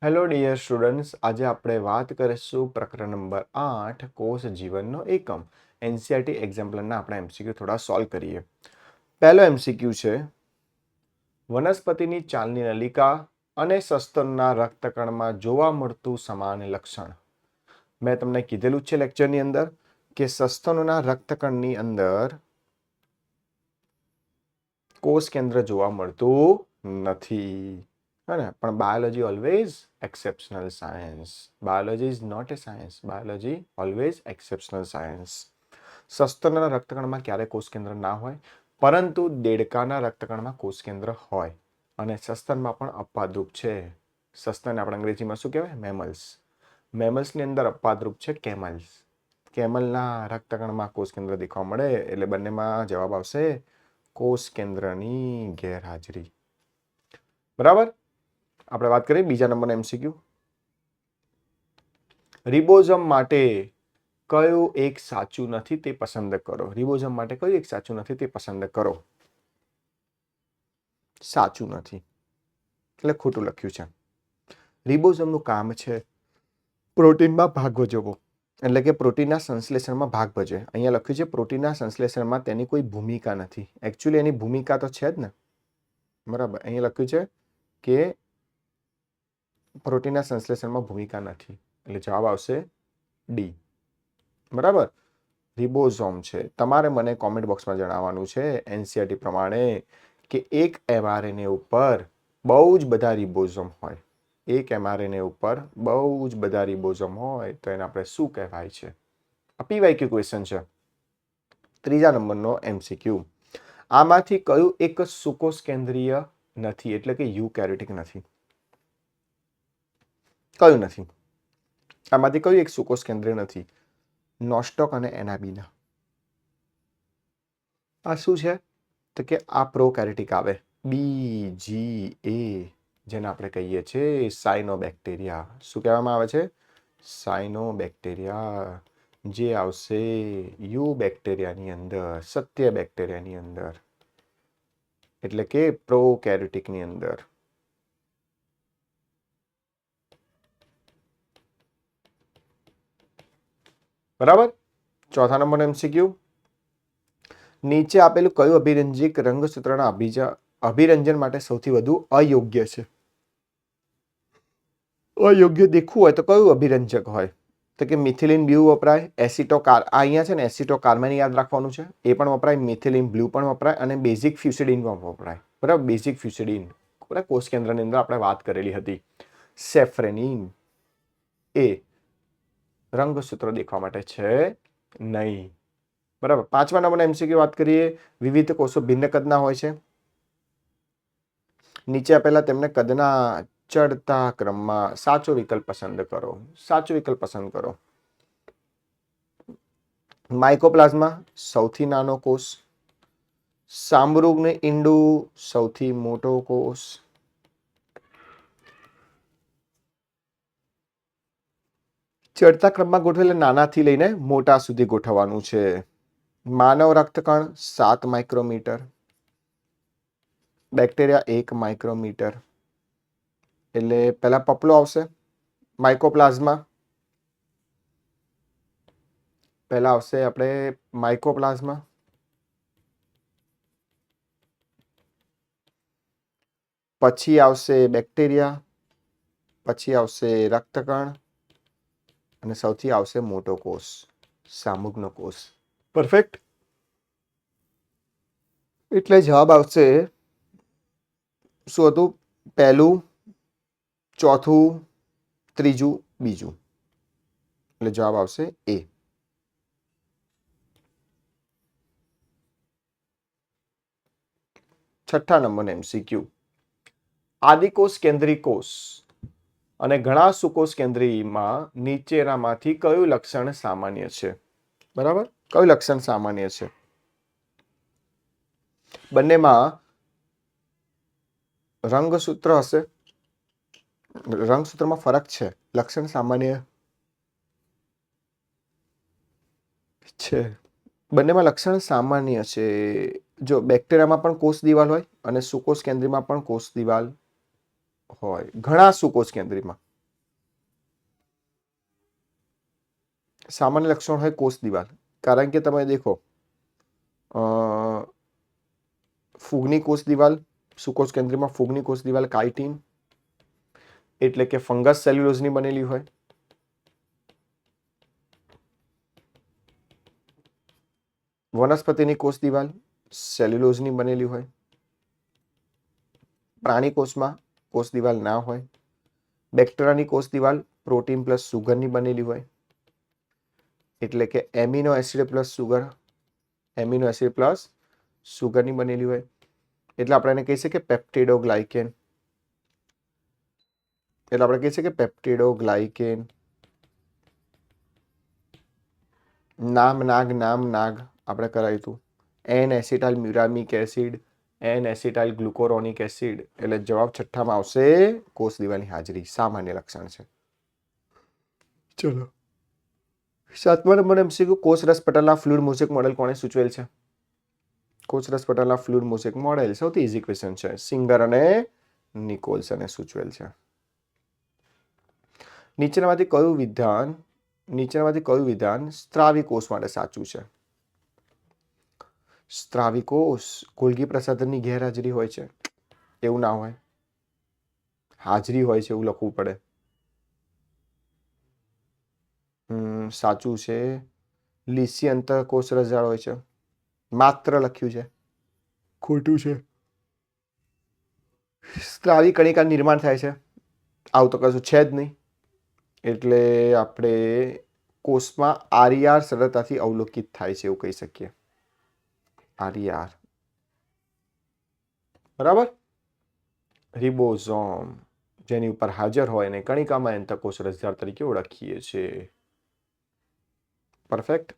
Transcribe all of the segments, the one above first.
Hello dear students, આજે આપણે વાત કરીશું પ્રકરણ નંબર 8 કોષ જીવનનો એકમ. એનસીઈઆરટી એક્ઝામ્પલના આપણે એમસીક્યુ થોડા સોલ્વ કરીએ. પહેલો એમસીક્યુ છે, વનસ્પતિની ચાલની નલિકા અને સસ્તનના રક્તકણમાં જોવા મળતું સમાન લક્ષણ. મેં તમને કીધેલું છે લેક્ચરની અંદર કે સસ્તનોના રક્તકણની અંદર કોષ કેન્દ્ર જોવા મળતું નથી. પણ biology always exceptional science. Biology is not a science. Biology always exceptional science. સસ્તનના રક્તકણમાં ક્યારે કોષ કેન્દ્ર ના હોય, પરંતુ દેડકાના રક્તકણમાં કોષ કેન્દ્ર હોય. અને સસ્તનમાં પણ અપવાદરૂપ છે. સસ્તન આપણે અંગ્રેજીમાં શું કહેવાય? મેમલ્સ. મેમલ્સની અંદર અપવાદરૂપ છે કેમલ્સ. કેમલના રક્તકણમાં કોષ કેન્દ્ર દેખવા મળે, એટલે બંનેમાં જવાબ આવશે કોષ કેન્દ્રની ગેરહાજરી. બરાબર. આપણે વાત કરીએ બીજા નંબરના એમસીક્યુ. રિબોઝોમ માટે કયું એક સાચું નથી તે પસંદ કરો. રિબોઝોમ માટે કયું એક સાચું નથી તે પસંદ કરો. સાચું નથી એટલે ખોટું લખ્યું છે. રિબોઝોમનું કામ છે પ્રોટીનમાં ભાગ ભજવવો, એટલે કે પ્રોટીનના સંશ્લેષણમાં ભાગ ભજવે. અહીંયા લખ્યું છે પ્રોટીનના સંશ્લેષણમાં તેની કોઈ ભૂમિકા નથી. એકચ્યુઅલી એની ભૂમિકા તો છે જ ને. બરાબર. અહીંયા લખ્યું છે કે પ્રોટીનના સંશ્લેષણમાં ભૂમિકા નથી, એટલે જવાબ આવશે ડી. બરાબર. રિબોઝોમ છે. તમારે મને કોમેન્ટ બોક્સમાં જણાવવાનું છે એનસીઈઆરટી પ્રમાણે કે એક એમઆરએનએ ઉપર બહુ જ બધા રિબોઝોમ હોય. એક એમઆરએનએ ઉપર બહુ જ બધા રિબોઝોમ હોય તો એને આપણે શું કહેવાય છે? આ પીવાયક્યુ ક્વેશ્ચન છે. ત્રીજા નંબરનો એમસીક્યુ. આમાંથી કયું એક સુકોષ કેન્દ્રીય નથી, એટલે કે યુકેરિયોટિક નથી? કયું નથી? આમાંથી કયું એક સુકોષ કેન્દ્રીય નથી? નોસ્ટોક અને એનાબીના. આ શું છે? તો કે આ પ્રોકેરિયોટિક આવે. બી જી એ, જેને આપણે કહીએ છીએ સાયનોબેક્ટેરિયા. શું કહેવામાં આવે છે? સાયનોબેક્ટેરિયા. જે આવશે યુ બેક્ટેરિયાની અંદર, સત્ય બેક્ટેરિયાની અંદર, એટલે કે પ્રોકેરિયોટિકની અંદર. બરાબર. ચોથા નંબરનો એમસીક્યુ. નીચે આપેલું કયું અભિરંજક રંગસૂત્રના અભિરંજન માટે સૌથી વધુ અયોગ્ય છે? અયોગ્ય દેખવું હોય તો કયું અભિરંજક હોય? તો કે મિથિલિન બ્લુ વપરાય, એસિટોકાર, આ અહીંયા છે ને એસિટોકાર્બન યાદ રાખવાનું છે, એ પણ વપરાય, મિથિલિન બ્લુ પણ વપરાય અને બેઝિક ફ્યુસિડિન પણ વપરાય. બરાબર. બેઝિક ફ્યુસિડિન કોષ કેન્દ્રની અંદર આપણે વાત કરેલી હતી. સેફ્રેનિન એ રંગસૂત્ર દેખવા માટે છે નહીં. બરાબર. પાંચમા નંબરના એમસીક્યુ વાત કરીએ. વિવિધ કોષો ભિન્ન કદના હોય છે. નીચે આપેલા તેમને કદના ચડતા ક્રમમાં સાચો વિકલ્પ પસંદ કરો. સાચો વિકલ્પ પસંદ કરો. માઇકોપ્લાઝમા સૌથી નાનો કોષ, સામરૂગને ઈંડું સૌથી મોટો કોષ, ચડતા ક્રમમાં ગોઠવેલ નાનાથી લઈને મોટા સુધી ગોઠવવાનું છે. માનવ રક્તકણ 7 માઇક્રોમીટર, બેક્ટેરિયા 1 માઇક્રોમીટર, એટલે પહેલા પપલો આવશે. માઇકોપ્લાઝમા પહેલા આવશે આપણે માઇકોપ્લાઝમા, પછી આવશે બેક્ટેરિયા, પછી આવશે રક્તકણ અને સૌથી આવશે મોટો કોષ, સામુગનો કોષ. પરફેક્ટ. એટલે જવાબ આવશે શું હતું? પહેલું, ચોથું, ત્રીજું, બીજું, એટલે જવાબ આવશે એ. છઠ્ઠા નંબરનો એમસીક્યુ. આદિકોષ કેન્દ્રી કોષ અને ઘણા સુકોષ કેન્દ્રીયમાં નીચેનામાંથી કયું લક્ષણ સામાન્ય છે? બરાબર. કયું લક્ષણ સામાન્ય છે? બંનેમાં રંગસૂત્ર હશે. રંગસૂત્રમાં ફરક છે, લક્ષણ સામાન્ય છે. બંનેમાં લક્ષણ સામાન્ય છે. જો બેક્ટેરિયામાં પણ કોષ દિવાલ હોય અને સુકોષ કેન્દ્રીમાં પણ કોષ દિવાલ હોય. ઘણા સુકોષ કેન્દ્રીમાં સામાન્ય લક્ષણ હોય કોષ દિવાલ, કારણ કે તમે દેખો ફૂગની કોષ દિવાલ, સુકોષ કેન્દ્રમાં ફૂગની કોષ દિવાલ કાઇટિન એટલે કે ફંગસ સેલ્યુલોઝની બનેલી હોય. વનસ્પતિની કોષ દિવાલ સેલ્યુલોઝની બનેલી હોય. પ્રાણી કોષમાં કોષ દિવાલ ના હોય. બેક્ટેરિયાની કોષ દિવાલ પ્રોટીન પ્લસ સુગરની બનેલી હોય, એટલે કે amino acid plus sugar, amino acid plus સુગરની બનેલી હોય. એટલે આપણે એને કહી શકીએ પેપ્ટિડોગ્લાયકેન. એટલે આપણે કહી શકીએ પેપ્ટિડોગ્લાયકેન. નામ નાગ આપણે કરાયું હતું. N acetyl muramic acid, N acetyl glucuronic acid. એટલે જવાબ છઠ્ઠામાં આવશે કોષ દિવાલની હાજરી. સામાન્ય લક્ષણ છે. ચલો 7મા નંબર એમસીક્યુ, કોષ રસ પટલના ફ્લુઇડ મોઝેક મોડેલ કોણે સૂચવેલ છે? કોષ રસ પટલના ફ્લુઇડ મોઝેક મોડેલ સૌથી ઇઝી ક્વેશ્ચન છે. સિંગર અને નિકોલ્સને સૂચવેલ છે. નીચેનામાંથી કયું વિધાન સ્ત્રાવી કોષ માટે સાચું છે? સ્ત્રાવી કોષ ગોલ્ગી પ્રસાધનની ગેરહાજરી હોય છે એવું ના હોય, હાજરી હોય છે એવું લખવું પડે. સાચું છે. લીસી અંતઃકોષ રસજાળ હોય છે, માત્ર લખ્યું છે. ખોટું છે. સ્ત્રાવી કણિકા નિર્માણ થાય છે, આવું તો કશું છે જ નહીં. એટલે આપણે કોષમાં આરઈઆર સરળતાથી અવલોકિત થાય છે એવું કહી શકીએ. આરઈઆર બરાબર. રિબોઝોમ જેની ઉપર હાજર હોય અને કણિકામાં અંતઃકોષ રસજાળ તરીકે ઓળખીએ છીએ. પરફેક્ટ.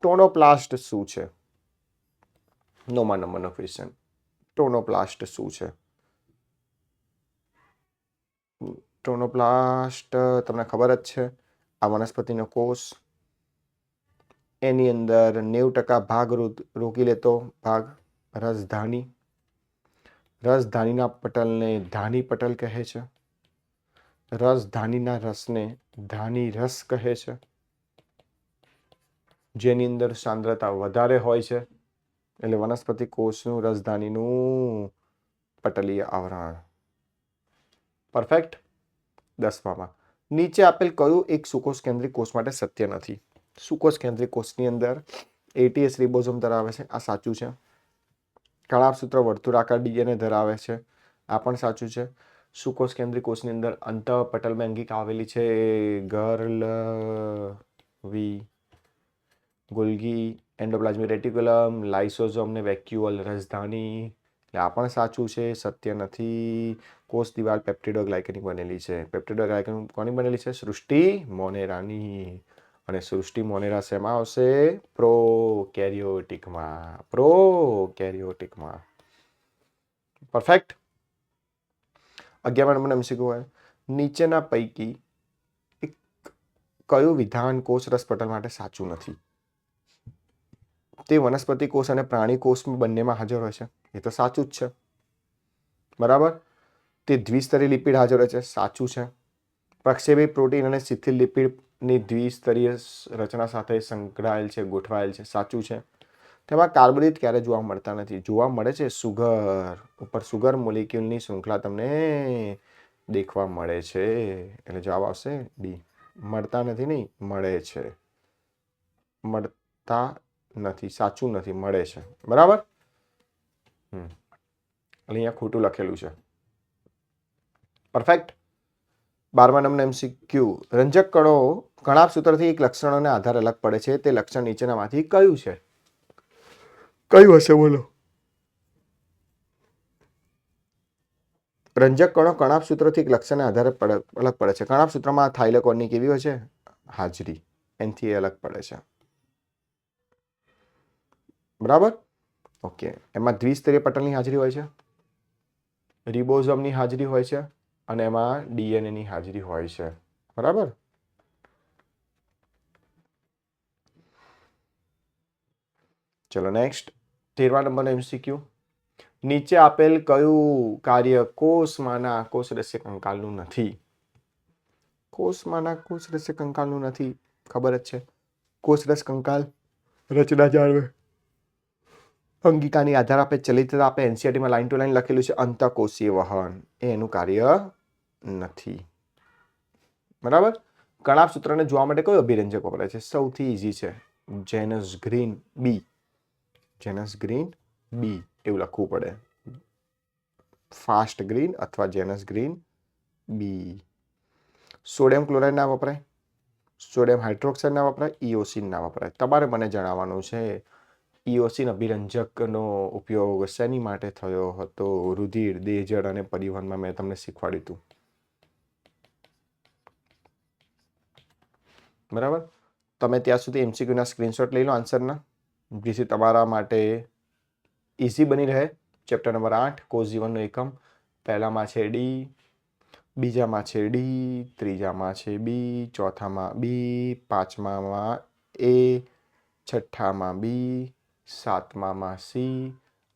ટોનોપ્લાસ્ટ શું છે? 9મા નંબરનો ક્વેશ્ચન. ટોનોપ્લાસ્ટ શું છે? ટોનોપ્લાસ્ટ તમને ખબર જ છે, આ વનસ્પતિનો કોષ, એની અંદર 90% ભાગ રોકી લેતો ભાગ રસધાની. રસધાનીના પટલને ધાની પટલ કહે છે. રસધાનીના રસને ધાની રસ કહે છે. જેની અંદર સાંદ્રતા વધારે હોય છે, એટલે વનસ્પતિ કોષનું રસધાનીનું પટલીય આવરણ. પરફેક્ટ. 10માં નીચે આપેલ કયું એક સુકોષ કેન્દ્રિત કોષ માટે સત્ય નથી? સુકોષ કેન્દ્રિત કોષની અંદર એટીએસ રિબોઝોમ ધરાવે છે, આ સાચું છે. કણાભસૂત્ર વર્તુળાકાર ડીએનએ ધરાવે છે, આ પણ સાચું છે. સુકોષ કેન્દ્રિત કોષની અંદર અંતઃપટલમેંગિકા આવેલી છે, ગર્લવી, ગોલ્ગી, એન્ડોપ્લાઝમિક રેટિક્યુલમ, લાઇસોઝોમ ને વેક્યુઅલ રસધાની. આ પણ સાચું છે, સત્ય નથી. કોષ દિવાલ પેપ્ટિડોગ્લાયકેનની બનેલી છે. પેપ્ટિડોગ્લાયકેન કોની બનેલી છે? સૃષ્ટિ મોનેરાની. અને સૃષ્ટિ મોનેરા શેમાં આવશે? પ્રોકેરિયોટિકમાં. પ્રોકેરિયોટિકમાં. પરફેક્ટ. 11મા નંબરનો એમસીક્યુ હોય, નીચેના પૈકી કયું વિધાન કોષ રસ પટલ માટે સાચું નથી? તે વનસ્પતિ કોષ અને પ્રાણી કોષ બંનેમાં હાજર હોય છે, એ તો સાચું જ છે. બરાબર. તે દ્વિસ્તરીય લિપિડ હાજર હોય છે, સાચું છે. પ્રક્ષેપી પ્રોટીન અને શિથિલ લિપિડની દ્વિસ્તરીય રચના સાથે સંકળાયેલ છે, ગોઠવાયેલ છે, સાચું છે. તેમાં કાર્બોદિત ક્યારે જોવા મળતા નથી? જોવા મળે છે. સુગર ઉપર સુગર મોલિક્યુલની શૃંખલા તમને દેખવા મળે છે. એટલે જવાબ આવશે ડી. મળતા નથી નહીં, મળે છે. મળતા નથી, સાચું નથી, મળે છે. બરાબર. અહીંયા ખોટું લખેલું છે. પરફેક્ટ. 12મા નંબરનો એમસીક્યુ, રંજક કણો કણાભસૂત્રથી એક લક્ષણોને આધારે અલગ પડે છે, તે લક્ષણ નીચેનામાંથી કયું છે? કયું હશે બોલો? રંજક કણો કણાભસૂત્રથી એક લક્ષણને આધારે અલગ પડે છે. કણાભસૂત્રમાં થાઇલેકોનની કેવી હોય છે? હાજરી. એનાથી અલગ પડે છે. બરાબર. ઓકે. એમાં દ્વિસ્તરીય પટલની હાજરી હોય છે, રિબોઝોમની હાજરી હોય છે, અને એમાં ડીએનએની હાજરી હોય છે. બરાબર. ચલો નેક્સ્ટ. 13મા નંબરનો એમસીક્યુ, નીચે આપેલ કયું કાર્ય કોષમાંના કોષરસ્ય કંકાલનું નથી? કોષમાંના કોષરસ્ય કંકાલનું નથી, ખબર જ છે. કોષરસ કંકાલ રચના જાળવે, અંગિકાની આધાર આપે, ચલિતતા આપે. એનસીઆરટીમાં લાઈન ટુ લાઈન લખેલું છે અંતઃકોષીય વહન, એ એનું કાર્ય નથી. બરાબર. કણાભ સૂત્રને જોવા માટે કયો અભિરંજક વપરાય છે? સૌથી ઈઝી છે, જેનસ ગ્રીન બી. જેનસ ગ્રીન બી એવું લખવું પડે, ફાસ્ટ ગ્રીન અથવા જેનસ ગ્રીન બી. સોડિયમ ક્લોરાઇડ ના વપરાય, સોડિયમ હાઇડ્રોક્સાઇડ ના વપરાય, ઇઓસિન ના વપરાય. તમારે મને જણાવવાનું છે ઇઓસિન અભિરંજકનો ઉપયોગ શેની માટે થયો હતો? રુધિર, દેહજળ અને પરિવહનમાં મેં તમને શીખવાડ્યું હતું. બરાબર. તમે ત્યાં સુધી એમસીક્યુના સ્ક્રીનશોટ લઈ લો આન્સરના, જેથી તમારા માટે ઇઝી બની રહે. ચેપ્ટર નંબર 8 કોષ જીવનનો એકમ. પહેલામાં છે ડી, બીજામાં છે ડી, ત્રીજામાં છે બી, ચોથામાં બી, પાંચમામાં એ, છઠ્ઠામાં બી, સાતમામાં સી,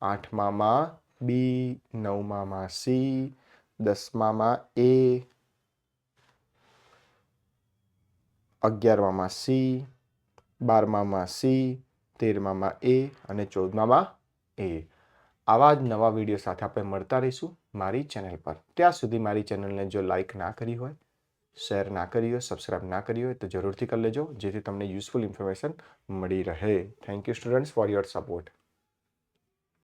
આઠમામાં બી, નવમામાં સી, દસમામાં એ, 11મામાં સી, 12મામાં સી, 13મામાં એ અને 14મામાં એ. આવા જ નવા વિડીયો સાથે આપણે મળતા રહીશું મારી ચેનલ પર. ત્યાં સુધી મારી ચેનલને જો લાઈક ના કરી હોય, શેર ના કરી હોય, સબસ્ક્રાઇબ ના કરી હોય તો જરૂરથી કરી લેજો, જેથી તમને યુઝફુલ ઇન્ફોર્મેશન મળી રહે. Thank you students for your support.